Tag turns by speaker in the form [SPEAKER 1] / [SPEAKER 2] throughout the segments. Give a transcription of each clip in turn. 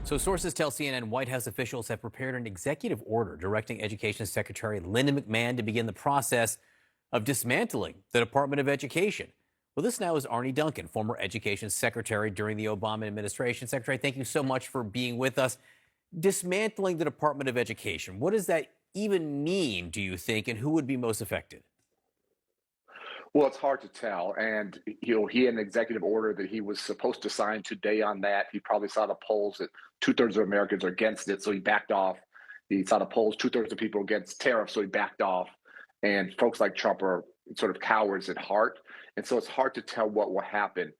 [SPEAKER 1] So sources tell CNN White House officials have prepared an executive order directing Education Secretary Linda McMahon to begin the process of dismantling the Department of Education. Well, this now is Arne Duncan, former Education Secretary during the Obama administration. Secretary, thank you so much for being with us. Dismantling the Department of Education, what does that even mean, do you think, and who would be most affected?
[SPEAKER 2] Well, it's hard to tell. And, he had an executive order that he was supposed to sign today on that. He probably saw the polls that two-thirds of Americans are against it, so he backed off. He saw the polls, two-thirds of people against tariffs, so he backed off. And folks like Trump are sort of cowards at heart. And so it's hard to tell what will happen.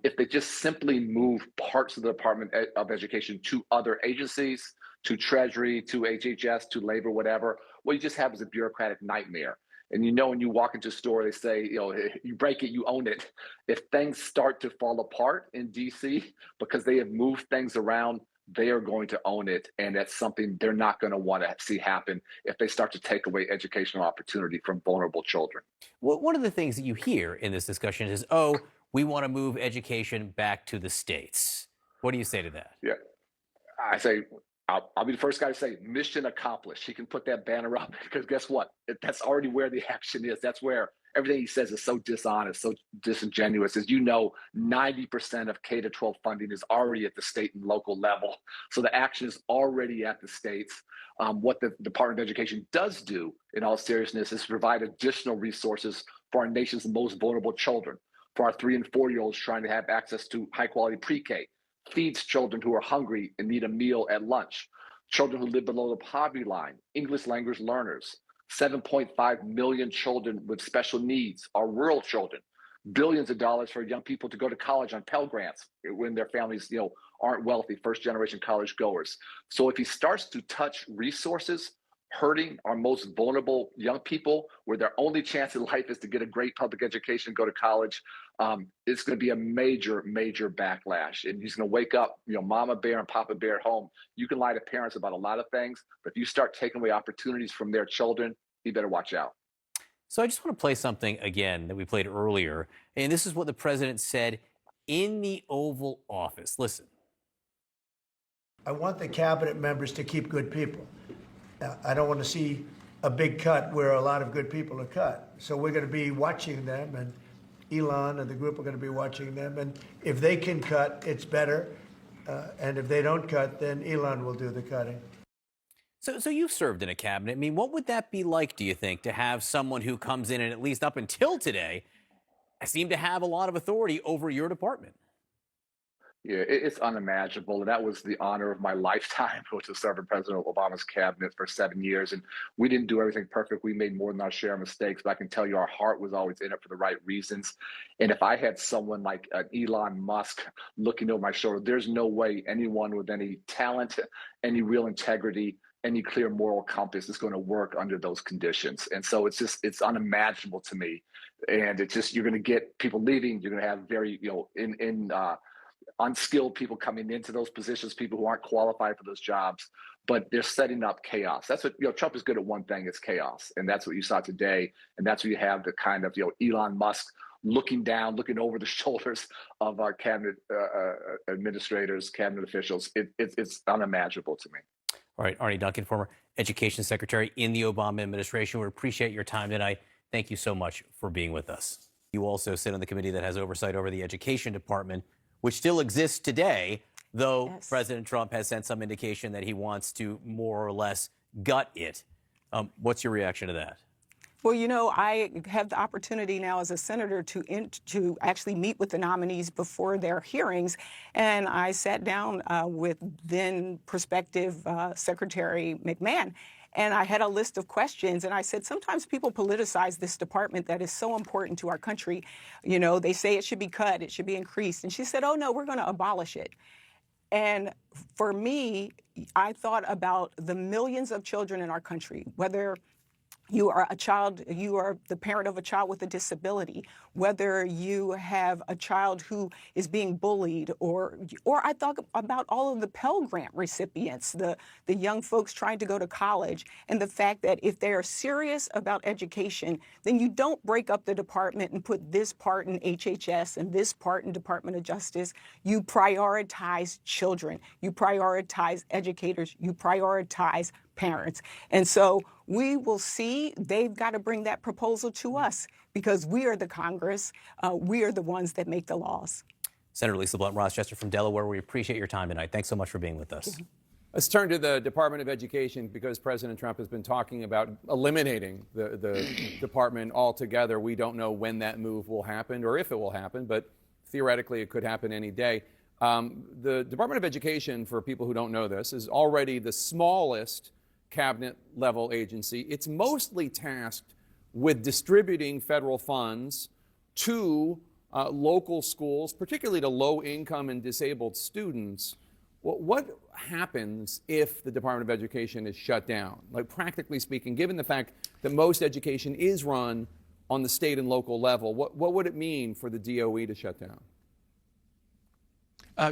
[SPEAKER 2] If they just simply move parts of the Department of Education to other agencies, to Treasury, to HHS, to Labor, whatever, what you just have is a bureaucratic nightmare. And when you walk into a store, they say, you break it, you own it. If things start to fall apart in DC because they have moved things around, they are going to own it. And that's something they're not going to want to see happen if they start to take away educational opportunity from vulnerable children.
[SPEAKER 1] Well, one of the things that you hear in this discussion is, oh, we want to move education back to the states. What do you say to that?
[SPEAKER 2] Yeah, I say, I'll be the first guy to say mission accomplished. He can put that banner up because guess what? That's already where the action is. That's where everything he says is so dishonest, so disingenuous. As 90% of K-12 funding is already at the state and local level. So the action is already at the states. What the Department of Education does do, in all seriousness, is provide additional resources for our nation's most vulnerable children, for our 3- and 4-year-olds trying to have access to high-quality pre-K, feeds children who are hungry and need a meal at lunch, children who live below the poverty line, English language learners, 7.5 million children with special needs are rural children, billions of dollars for young people to go to college on Pell Grants when their families, aren't wealthy, first-generation college goers. So if he starts to touch resources hurting our most vulnerable young people, where their only chance in life is to get a great public education, go to college, it's going to be a major, major backlash. And he's going to wake up, Mama Bear and Papa Bear at home. You can lie to parents about a lot of things, but if you start taking away opportunities from their children, you better watch out.
[SPEAKER 1] So I just want to play something again that we played earlier. And this is what the president said in the Oval Office. Listen.
[SPEAKER 3] I want the cabinet members to keep good people. I don't want to see a big cut where a lot of good people are cut. So we're going to be watching them, and Elon and the group are going to be watching them. And if they can cut, it's better. And if they don't cut, then Elon will do the cutting.
[SPEAKER 1] So you've served in a cabinet. I mean, what would that be like, do you think, to have someone who comes in and at least up until today seemed to have a lot of authority over your department?
[SPEAKER 2] Yeah, it's unimaginable. And that was the honor of my lifetime, which was serving President Obama's cabinet for 7 years. And we didn't do everything perfect. We made more than our share of mistakes, but I can tell you our heart was always in it for the right reasons. And if I had someone like Elon Musk looking over my shoulder, there's no way anyone with any talent, any real integrity, any clear moral compass is going to work under those conditions. And so it's unimaginable to me. And you're going to get people leaving. You're going to have very, unskilled people coming into those positions, people who aren't qualified for those jobs, but they're setting up chaos. That's what, Trump is good at one thing, it's chaos. And that's what you saw today. And that's where you have the kind of, Elon Musk looking down, looking over the shoulders of our cabinet administrators, cabinet officials. It's unimaginable to me.
[SPEAKER 1] All right, Arne Duncan, former Education Secretary in the Obama administration. We appreciate your time tonight. Thank you so much for being with us. You also sit on the committee that has oversight over the Education Department, which still exists today, though yes. President Trump has sent some indication that he wants to more or less gut it. What's your reaction to that?
[SPEAKER 4] Well, I have the opportunity now as a senator to actually meet with the nominees before their hearings, and I sat down with then prospective Secretary McMahon, and I had a list of questions, and I said, sometimes people politicize this department that is so important to our country. They say it should be cut, it should be increased. And she said, oh, no, we're going to abolish it. And for me, I thought about the millions of children in our country, whether you are a child, you are the parent of a child with a disability, whether you have a child who is being bullied, or I thought about all of the Pell Grant recipients, the young folks trying to go to college, and the fact that if they are serious about education, then you don't break up the department and put this part in HHS and this part in Department of Justice. You prioritize children, you prioritize educators, you prioritize parents. And so we will see. They've got to bring that proposal to us because we are the Congress. We are the ones that make the laws.
[SPEAKER 1] Senator Lisa Blunt Rochester from Delaware, we appreciate your time tonight. Thanks so much for being with us.
[SPEAKER 5] Let's turn to the Department of Education, because President Trump has been talking about eliminating the department altogether. We don't know when that move will happen or if it will happen, but theoretically it could happen any day. The Department of Education, for people who don't know this, is already the smallest cabinet level agency. It's mostly tasked with distributing federal funds to local schools, particularly to low income and disabled students. What happens if the Department of Education is shut down? Like, practically speaking, given the fact that most education is run on the state and local level, what would it mean for the DOE to shut down?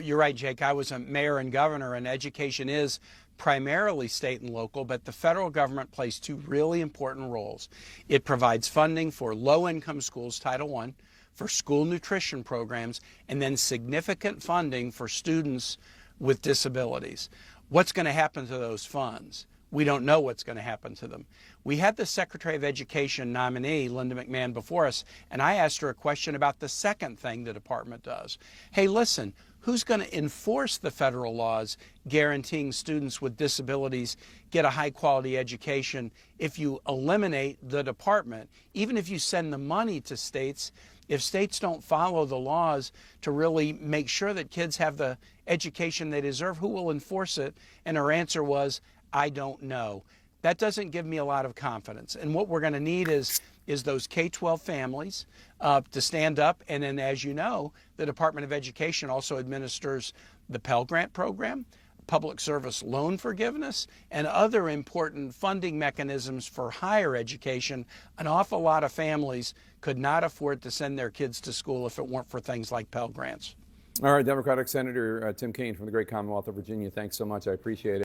[SPEAKER 6] You're right, Jake. I was a mayor and governor, and education is primarily state and local, but the federal government plays two really important roles. It provides funding for low-income schools, Title I, for school nutrition programs, and then significant funding for students with disabilities. What's going to happen to those funds? We don't know what's going to happen to them. We had the Secretary of Education nominee, Linda McMahon, before us, and I asked her a question about the second thing the department does. Hey, listen, who's going to enforce the federal laws guaranteeing students with disabilities get a high-quality education if you eliminate the department? Even if you send the money to states, if states don't follow the laws to really make sure that kids have the education they deserve, who will enforce it? And her answer was, I don't know. That doesn't give me a lot of confidence. And what we're going to need is those K-12 families to stand up. And then, as you know, the Department of Education also administers the Pell Grant program, public service loan forgiveness, and other important funding mechanisms for higher education. An awful lot of families could not afford to send their kids to school if it weren't for things like Pell Grants.
[SPEAKER 5] All right, Democratic Senator Tim Kaine from the great Commonwealth of Virginia, thanks so much. I appreciate it.